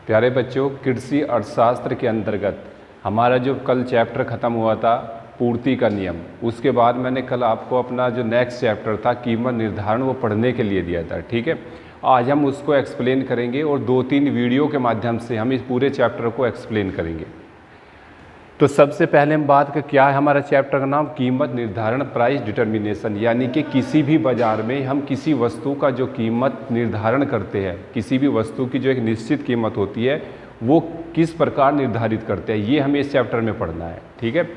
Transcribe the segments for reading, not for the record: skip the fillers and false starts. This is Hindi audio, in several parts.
प्यारे बच्चों, कृषि अर्थशास्त्र के अंतर्गत हमारा जो कल चैप्टर ख़त्म हुआ था पूर्ति का नियम, उसके बाद मैंने कल आपको अपना जो नेक्स्ट चैप्टर था कीमत निर्धारण वो पढ़ने के लिए दिया था। ठीक है, आज हम उसको एक्सप्लेन करेंगे और 2-3 वीडियो के माध्यम से हम इस पूरे चैप्टर को एक्सप्लेन करेंगे। तो सबसे पहले हम बात कर क्या है हमारा चैप्टर का नाम, कीमत निर्धारण, प्राइस डिटर्मिनेशन। यानी कि किसी भी बाज़ार में हम किसी वस्तु का जो कीमत निर्धारण करते हैं, किसी भी वस्तु की जो एक निश्चित कीमत होती है वो किस प्रकार निर्धारित करते हैं, ये हमें इस चैप्टर में पढ़ना है। ठीक है,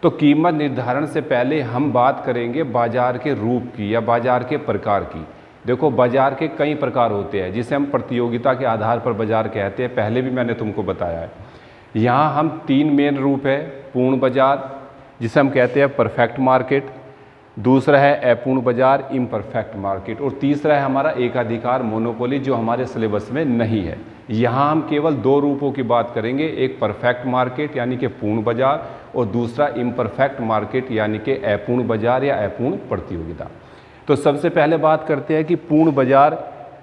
तो कीमत निर्धारण से पहले हम बात करेंगे बाज़ार के रूप की या बाज़ार के प्रकार की। देखो, बाज़ार के कई प्रकार होते हैं जिसे हम प्रतियोगिता के आधार पर बाज़ार कहते हैं, पहले भी मैंने तुमको बताया है। यहाँ हम 3 मेन रूप है, पूर्ण बाज़ार जिसे हम कहते हैं परफेक्ट मार्केट, दूसरा है अपूर्ण बाज़ार इम्परफेक्ट मार्केट, और तीसरा है हमारा एकाधिकार मोनोपोली जो हमारे सिलेबस में नहीं है। यहाँ हम केवल 2 रूपों की बात करेंगे, एक परफेक्ट मार्केट यानी कि पूर्ण बाज़ार और दूसरा इम्परफेक्ट मार्केट यानी कि अपूर्ण बाज़ार या अपूर्ण प्रतियोगिता। तो सबसे पहले बात करते हैं कि पूर्ण बाज़ार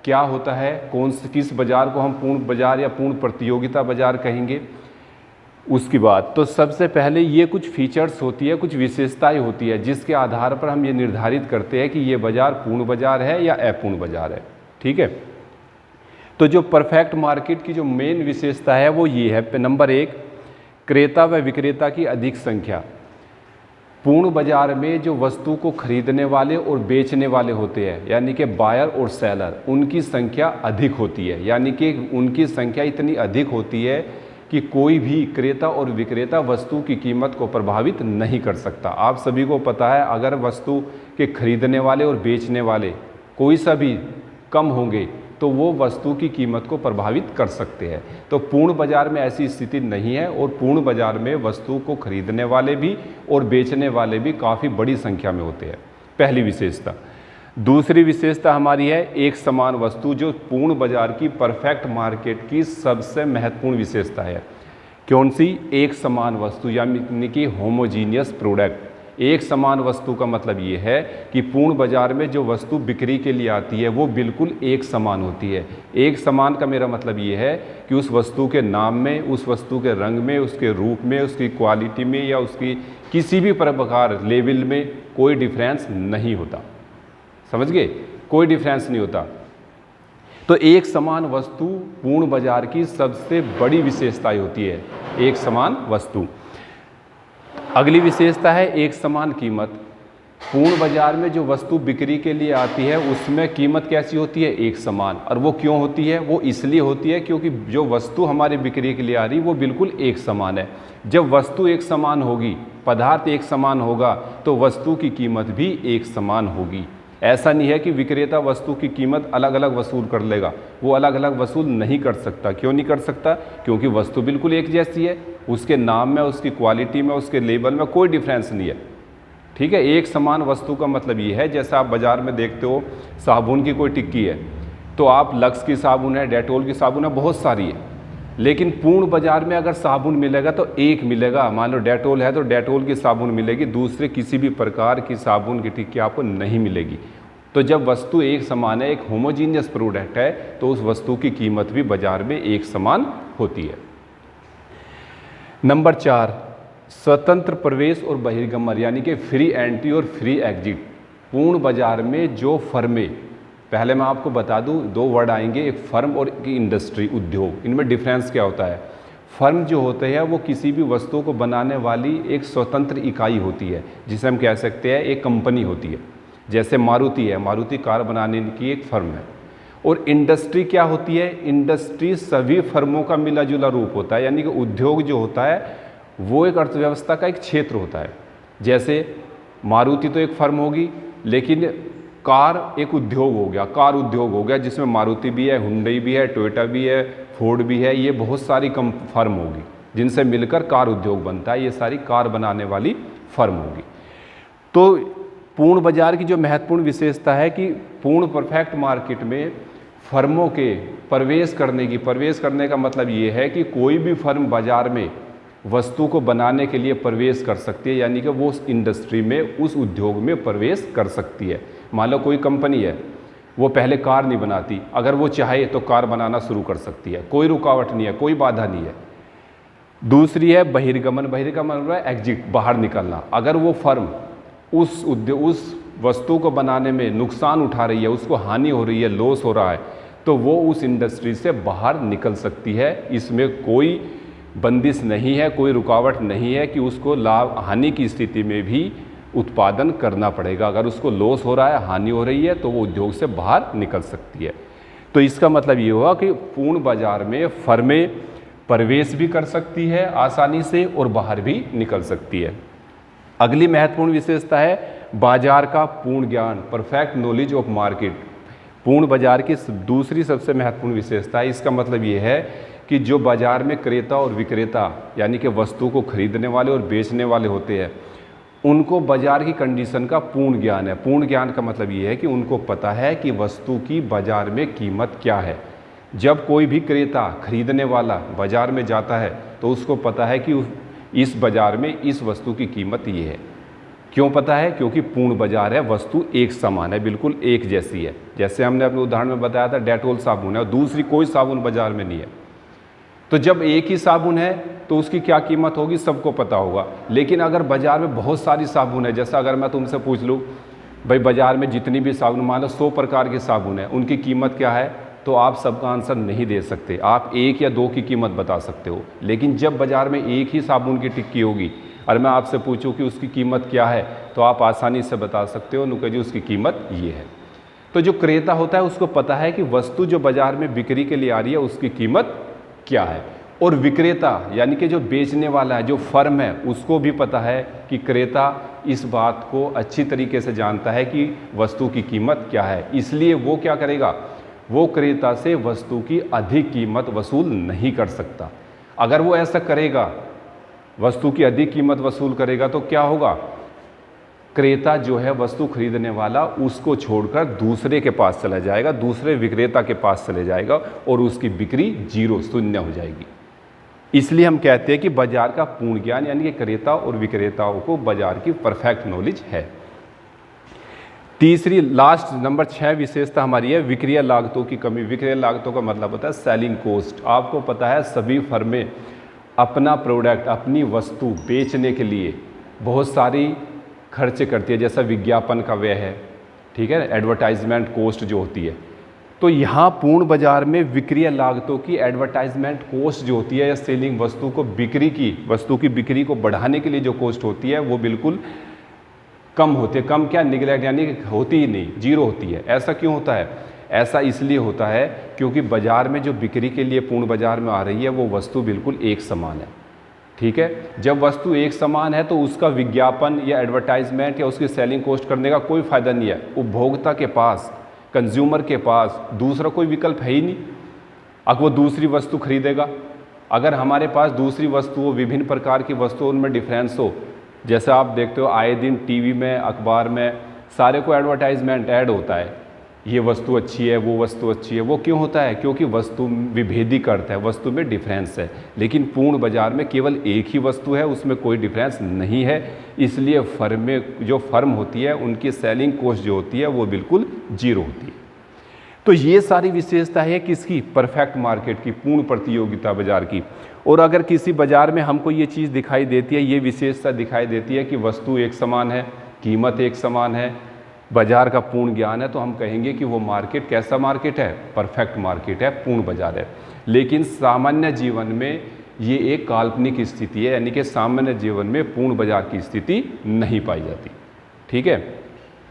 क्या होता है, किस बाज़ार को हम पूर्ण बाज़ार या पूर्ण प्रतियोगिता बाज़ार कहेंगे। उसकी बात तो सबसे पहले ये कुछ फीचर्स होती है, कुछ विशेषताएं होती है जिसके आधार पर हम ये निर्धारित करते हैं कि ये बाज़ार पूर्ण बाज़ार है या अपूर्ण बाज़ार है। ठीक है, तो जो परफेक्ट मार्केट की जो मेन विशेषता है वो ये है, नंबर 1, क्रेता व विक्रेता की अधिक संख्या। पूर्ण बाज़ार में जो वस्तु को खरीदने वाले और बेचने वाले होते हैं यानी कि बायर और सेलर, उनकी संख्या अधिक होती है। यानी कि उनकी संख्या इतनी अधिक होती है कि कोई भी क्रेता और विक्रेता वस्तु की कीमत को प्रभावित नहीं कर सकता। आप सभी को पता है, अगर वस्तु के खरीदने वाले और बेचने वाले कोई सा भी कम होंगे तो वो वस्तु की कीमत को प्रभावित कर सकते हैं। तो पूर्ण बाज़ार में ऐसी स्थिति नहीं है और पूर्ण बाज़ार में वस्तु को खरीदने वाले भी और बेचने वाले भी काफ़ी बड़ी संख्या में होते हैं, पहली विशेषता। दूसरी विशेषता हमारी है एक समान वस्तु, जो पूर्ण बाज़ार की परफेक्ट मार्केट की सबसे महत्वपूर्ण विशेषता है। कौन सी? एक समान वस्तु यानी कि होमोजीनियस प्रोडक्ट। एक समान वस्तु का मतलब ये है कि पूर्ण बाज़ार में जो वस्तु बिक्री के लिए आती है वो बिल्कुल एक समान होती है। एक समान का मेरा मतलब ये है कि उस वस्तु के नाम में, उस वस्तु के रंग में, उसके रूप में, उसकी क्वालिटी में या उसकी किसी भी प्रकार लेवल में कोई डिफरेंस नहीं होता। समझ गए? कोई डिफरेंस नहीं होता। तो एक समान वस्तु पूर्ण बाज़ार की सबसे बड़ी विशेषता होती है, एक समान वस्तु। अगली विशेषता है एक समान कीमत। पूर्ण बाज़ार में जो वस्तु बिक्री के लिए आती है उसमें कीमत कैसी होती है? एक समान। और वो क्यों होती है? वो इसलिए होती है क्योंकि जो वस्तु हमारी बिक्री के लिए आ रही वो बिल्कुल एक समान है। जब वस्तु एक समान होगी, पदार्थ एक समान होगा, तो वस्तु की कीमत भी एक समान होगी। ऐसा नहीं है कि विक्रेता वस्तु की कीमत अलग अलग वसूल कर लेगा, वो अलग अलग वसूल नहीं कर सकता। क्यों नहीं कर सकता? क्योंकि वस्तु बिल्कुल एक जैसी है, उसके नाम में, उसकी क्वालिटी में, उसके लेबल में कोई डिफरेंस नहीं है। ठीक है, एक समान वस्तु का मतलब ये है, जैसा आप बाज़ार में देखते हो साबुन की कोई टिक्की है तो आप लक्स की साबुन है, डेटोल की साबुन है, बहुत सारी है, लेकिन पूर्ण बाज़ार में अगर साबुन मिलेगा तो एक मिलेगा। मान लो डेटोल है तो डेटोल की साबुन मिलेगी, दूसरे किसी भी प्रकार की साबुन की टिक्की आपको नहीं मिलेगी। तो जब वस्तु एक समान है, एक होमोजीनियस प्रोडक्ट है, तो उस वस्तु की कीमत भी बाज़ार में एक समान होती है। नंबर 4, स्वतंत्र प्रवेश और बहिर्गमन यानी कि फ्री एंट्री और फ्री एग्जिट। पूर्ण बाज़ार में जो फर्में, पहले मैं आपको बता दूं 2 वर्ड आएंगे, एक फर्म और एक इंडस्ट्री, उद्योग। इनमें डिफरेंस क्या होता है? फर्म जो होते हैं वो किसी भी वस्तु को बनाने वाली एक स्वतंत्र इकाई होती है, जिसे हम कह सकते हैं एक कंपनी होती है। जैसे मारुति है, मारुति कार बनाने की एक फर्म है। और इंडस्ट्री क्या होती है? इंडस्ट्री सभी फर्मों का मिला जुला रूप होता है, यानी कि उद्योग जो होता है वो एक अर्थव्यवस्था का एक क्षेत्र होता है। जैसे मारुति तो एक फर्म होगी, लेकिन कार एक उद्योग हो गया, कार उद्योग हो गया जिसमें मारुति भी है, हुंडई भी है, टोयोटा भी है, फोर्ड भी है। ये बहुत सारी फर्म होगी जिनसे मिलकर कार उद्योग बनता है, ये सारी कार बनाने वाली फर्म होगी। तो पूर्ण बाज़ार की जो महत्वपूर्ण विशेषता है कि पूर्ण परफेक्ट मार्केट में फर्मों के प्रवेश करने का मतलब ये है कि कोई भी फर्म बाज़ार में वस्तु को बनाने के लिए प्रवेश कर सकती है, यानी कि वो उस इंडस्ट्री में, उस उद्योग में प्रवेश कर सकती है। मान लो कोई कंपनी है, वो पहले कार नहीं बनाती, अगर वो चाहे तो कार बनाना शुरू कर सकती है, कोई रुकावट नहीं है, कोई बाधा नहीं है। दूसरी है बहिर्गमन। बहिर्गमन मतलब एग्जिट, बाहर निकलना। अगर वो फर्म उस वस्तु को बनाने में नुकसान उठा रही है, उसको हानि हो रही है, लॉस हो रहा है, तो वो उस इंडस्ट्री से बाहर निकल सकती है। इसमें कोई बंदिश नहीं है, कोई रुकावट नहीं है कि उसको लाभ हानि की स्थिति में भी उत्पादन करना पड़ेगा। अगर उसको लॉस हो रहा है, हानि हो रही है, तो वो उद्योग से बाहर निकल सकती है। तो इसका मतलब ये हुआ कि पूर्ण बाजार में फर्में प्रवेश भी कर सकती है आसानी से और बाहर भी निकल सकती है। अगली महत्वपूर्ण विशेषता है बाजार का पूर्ण ज्ञान, परफेक्ट नॉलेज ऑफ मार्केट। पूर्ण बाजार की दूसरी सबसे महत्वपूर्ण विशेषता है। इसका मतलब ये है कि जो बाजार में क्रेता और विक्रेता यानी कि वस्तु को खरीदने वाले और बेचने वाले होते हैं, उनको बाजार की कंडीशन का पूर्ण ज्ञान है। पूर्ण ज्ञान का मतलब ये है कि उनको पता है कि वस्तु की बाजार में कीमत क्या है। जब कोई भी क्रेता खरीदने वाला बाजार में जाता है तो उसको पता है कि इस बाजार में इस वस्तु की कीमत ये है। क्यों पता है? क्योंकि पूर्ण बाजार है, वस्तु एक समान है, बिल्कुल एक जैसी है। जैसे हमने अपने उदाहरण में बताया था, डेटोल साबुन है और दूसरी कोई साबुन बाजार में नहीं है। तो जब एक ही साबुन है तो उसकी क्या कीमत होगी सबको पता होगा। लेकिन अगर बाजार में बहुत सारी साबुन है, जैसा अगर मैं तुमसे पूछ लूँ भाई बाजार में जितनी भी साबुन, मान लो 100 प्रकार की साबुन है, उनकी कीमत क्या है, तो आप सबका आंसर नहीं दे सकते। आप एक या दो की कीमत बता सकते हो। लेकिन जब बाजार में एक ही साबुन की टिक्की होगी और मैं आपसे पूछूं कि उसकी कीमत क्या है, तो आप आसानी से बता सकते हो, नुका जी उसकी कीमत ये है। तो जो क्रेता होता है उसको पता है कि वस्तु जो बाजार में बिक्री के लिए आ रही है उसकी कीमत क्या है। और विक्रेता यानी कि जो बेचने वाला है, जो फर्म है, उसको भी पता है कि क्रेता इस बात को अच्छी तरीके से जानता है कि वस्तु की कीमत क्या है। इसलिए वो क्या करेगा, वो क्रेता से वस्तु की अधिक कीमत वसूल नहीं कर सकता। अगर वो ऐसा करेगा, वस्तु की अधिक कीमत वसूल करेगा, तो क्या होगा, क्रेता जो है वस्तु खरीदने वाला उसको छोड़कर दूसरे के पास चला जाएगा, दूसरे विक्रेता के पास चले जाएगा और उसकी बिक्री जीरो, शून्य हो जाएगी। इसलिए हम कहते हैं कि बाजार का पूर्ण ज्ञान यानी कि क्रेता और विक्रेताओं को बाजार की परफेक्ट नॉलेज है। तीसरी लास्ट नंबर 6 विशेषता हमारी है विक्रय लागतों की कमी। विक्रय लागतों का मतलब होता है सेलिंग कॉस्ट। आपको पता है सभी फर्में अपना प्रोडक्ट, अपनी वस्तु बेचने के लिए बहुत सारी खर्च करती है, जैसा विज्ञापन का व्यय है, ठीक है, एडवर्टाइजमेंट कॉस्ट जो होती है। तो यहाँ पूर्ण बाजार में विक्रय लागतों की एडवर्टाइजमेंट कॉस्ट जो होती है या सेलिंग वस्तु की बिक्री को बढ़ाने के लिए जो कॉस्ट होती है वो बिल्कुल कम होती है। कम क्या, निगलेक्ट यानी होती ही नहीं, जीरो होती है। ऐसा क्यों होता है? ऐसा इसलिए होता है क्योंकि बाजार में जो बिक्री के लिए पूर्ण बाजार में आ रही है वो वस्तु बिल्कुल एक समान है, ठीक है। जब वस्तु एक समान है तो उसका विज्ञापन या एडवर्टाइजमेंट या उसकी सेलिंग कॉस्ट करने का कोई फ़ायदा नहीं है। उपभोक्ता के पास, कंज्यूमर के पास दूसरा कोई विकल्प है ही नहीं। अब वो दूसरी वस्तु खरीदेगा। अगर हमारे पास दूसरी वस्तु हो, विभिन्न प्रकार की वस्तुओं में डिफरेंस हो, जैसे आप देखते हो आए दिन टीवी में, अखबार में सारे को एडवर्टाइजमेंट ऐड होता है, ये वस्तु अच्छी है, वो वस्तु अच्छी है। वो क्यों होता है? क्योंकि वस्तु विभेदीकरण है, वस्तु में डिफरेंस है। लेकिन पूर्ण बाजार में केवल एक ही वस्तु है, उसमें कोई डिफरेंस नहीं है। इसलिए जो फर्म होती है उनकी सेलिंग कॉस्ट जो होती है वो बिल्कुल जीरो होती है। तो ये सारी विशेषता है किसकी? परफेक्ट मार्केट की, पूर्ण प्रतियोगिता बाजार की। और अगर किसी बाजार में हमको ये चीज़ दिखाई देती है, ये विशेषता दिखाई देती है कि वस्तु एक समान है, कीमत एक समान है, बाजार का पूर्ण ज्ञान है, तो हम कहेंगे कि वो मार्केट कैसा मार्केट है? परफेक्ट मार्केट है, पूर्ण बाजार है। लेकिन सामान्य जीवन में ये एक काल्पनिक स्थिति है, यानी कि सामान्य जीवन में पूर्ण बाजार की स्थिति नहीं पाई जाती, ठीक है।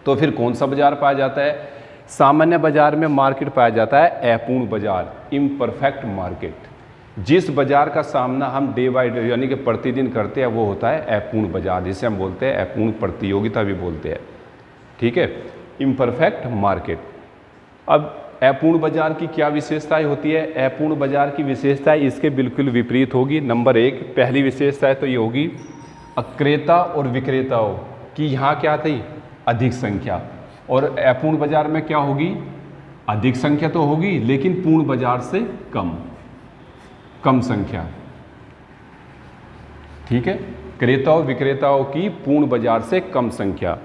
तो फिर कौन सा बाजार पाया जाता है? सामान्य बाजार में मार्केट पाया जाता है अपूर्ण बाजार, इम्परफेक्ट मार्केट। जिस बाजार का सामना हम डे बाय डे यानी कि प्रतिदिन करते हैं वो होता है अपूर्ण बाजार, जिसे हम बोलते हैं अपूर्ण प्रतियोगिता भी बोलते हैं, ठीक है, इम्परफेक्ट मार्केट। अब अपूर्ण बाजार की क्या विशेषताएं होती है? अपूर्ण बाजार की विशेषताएं इसके बिल्कुल विपरीत होगी। नंबर 1 पहली विशेषता तो ये होगी, क्रेता और विक्रेताओं की यहाँ क्या थी? अधिक संख्या। और अपूर्ण बाजार में क्या होगी? अधिक संख्या तो होगी लेकिन पूर्ण बाजार से कम संख्या, ठीक है। क्रेता और विक्रेताओं की पूर्ण बाजार से कम संख्या।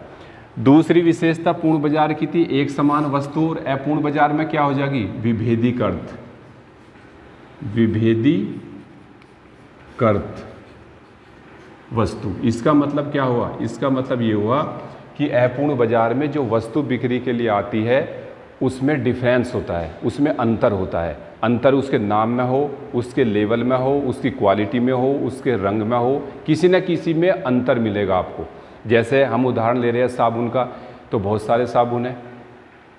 दूसरी विशेषता पूर्ण बाजार की थी एक समान वस्तु, और अपूर्ण बाजार में क्या हो जाएगी, विभेदीकृत, विभेदीकृत वस्तु। इसका मतलब क्या हुआ, इसका मतलब ये हुआ कि अपूर्ण बाजार में जो वस्तु बिक्री के लिए आती है उसमें डिफरेंस होता है, उसमें अंतर होता है। अंतर उसके नाम में हो, उसके लेवल में हो, उसकी क्वालिटी में हो, उसके रंग में हो, किसी न किसी में अंतर मिलेगा आपको। जैसे हम उदाहरण ले रहे हैं साबुन का, तो बहुत सारे साबुन हैं,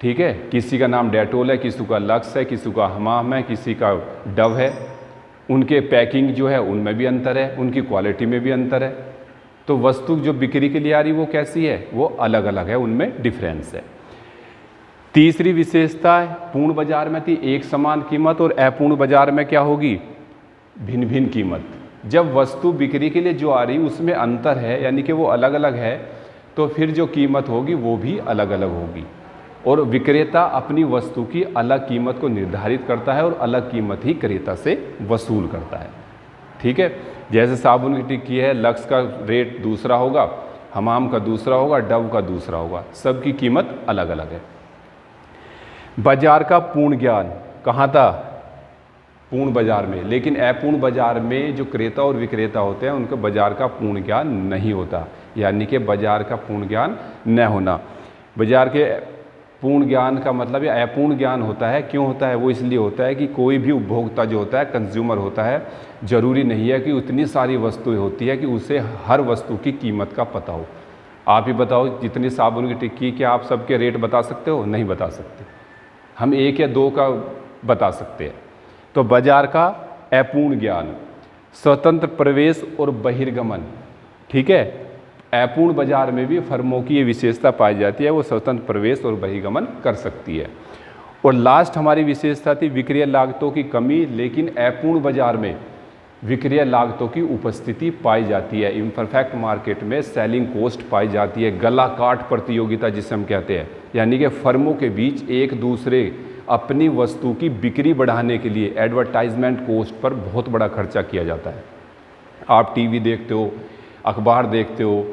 ठीक है, किसी का नाम डेटोल है, किसी का लक्स है, किसी का हमाम है, किसी का डव है। उनके पैकिंग जो है उनमें भी अंतर है, उनकी क्वालिटी में भी अंतर है। तो वस्तु जो बिक्री के लिए आ रही वो कैसी है, वो अलग अलग है, उनमें डिफरेंस है। तीसरी विशेषता पूर्ण बाजार में थी एक समान कीमत, और अपूर्ण बाजार में क्या होगी, भिन्न भिन्न कीमत। जब वस्तु बिक्री के लिए जो आ रही उसमें अंतर है, यानी कि वो अलग अलग है, तो फिर जो कीमत होगी वो भी अलग अलग होगी। और विक्रेता अपनी वस्तु की अलग कीमत को निर्धारित करता है और अलग कीमत ही क्रेता से वसूल करता है, ठीक है। जैसे साबुन की टिक्की है, लक्स का रेट दूसरा होगा, हमाम का दूसरा होगा, डव का दूसरा होगा, सबकी कीमत अलग अलग है। बाजार का पूर्ण ज्ञान कहाँ था, पूर्ण बाजार में, लेकिन अपूर्ण बाजार में जो क्रेता और विक्रेता होते हैं उनको बाजार का पूर्ण ज्ञान नहीं होता, यानी कि बाजार का पूर्ण ज्ञान न होना। बाजार के पूर्ण ज्ञान का मतलब ये अपूर्ण ज्ञान होता है। क्यों होता है, वो इसलिए होता है कि कोई भी उपभोक्ता जो होता है, कंज्यूमर होता है, ज़रूरी नहीं है कि उतनी सारी वस्तुएं होती है कि उसे हर वस्तु की कीमत का पता हो। आप ही बताओ, जितनी साबुन की टिक्की, क्या आप सबके रेट बता सकते हो, नहीं बता सकते, हम एक या दो का बता सकते हैं। तो बाजार का अपूर्ण ज्ञान, स्वतंत्र प्रवेश और बहिर्गमन, ठीक है, अपूर्ण बाजार में भी फर्मों की ये विशेषता पाई जाती है, वो स्वतंत्र प्रवेश और बहिर्गमन कर सकती है। और लास्ट हमारी विशेषता थी विक्रय लागतों की कमी, लेकिन अपूर्ण बाजार में विक्रय लागतों की उपस्थिति पाई जाती है। इम्परफेक्ट मार्केट में सेलिंग कॉस्ट पाई जाती है, गला काट प्रतियोगिता जिसे हम कहते हैं, यानी कि फर्मों के बीच एक दूसरे अपनी वस्तु की बिक्री बढ़ाने के लिए एडवर्टाइजमेंट कॉस्ट पर बहुत बड़ा खर्चा किया जाता है। आप टीवी देखते हो, अखबार देखते हो,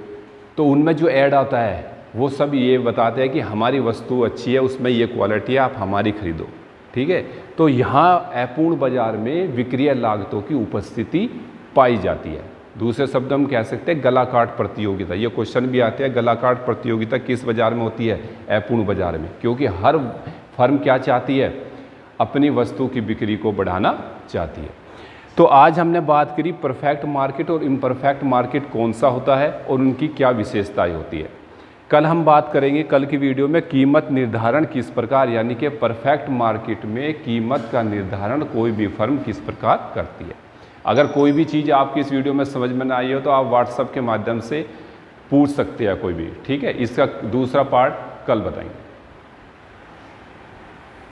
तो उनमें जो ऐड आता है वो सब ये बताते हैं कि हमारी वस्तु अच्छी है, उसमें ये क्वालिटी है, आप हमारी खरीदो, ठीक है। तो यहाँ अपूर्ण बाजार में विक्रय लागतों की उपस्थिति पाई जाती है। दूसरे शब्द हम कह सकते हैं गला काट प्रतियोगिता। ये क्वेश्चन भी आते हैं, गला काट प्रतियोगिता किस बाजार में होती है, अपूर्ण बाजार में, क्योंकि हर फर्म क्या चाहती है, अपनी वस्तु की बिक्री को बढ़ाना चाहती है। तो आज हमने बात करी परफेक्ट मार्केट और इम्परफेक्ट मार्केट कौन सा होता है और उनकी क्या विशेषताएं होती है। कल हम बात करेंगे, कल की वीडियो में, कीमत निर्धारण किस प्रकार, यानी कि परफेक्ट मार्केट में कीमत का निर्धारण कोई भी फर्म किस प्रकार करती है। अगर कोई भी चीज़ आपकी इस वीडियो में समझ में ना आई हो तो आप व्हाट्सएप के माध्यम से पूछ सकते हैं कोई भी, ठीक है। इसका दूसरा पार्ट कल बताएंगे।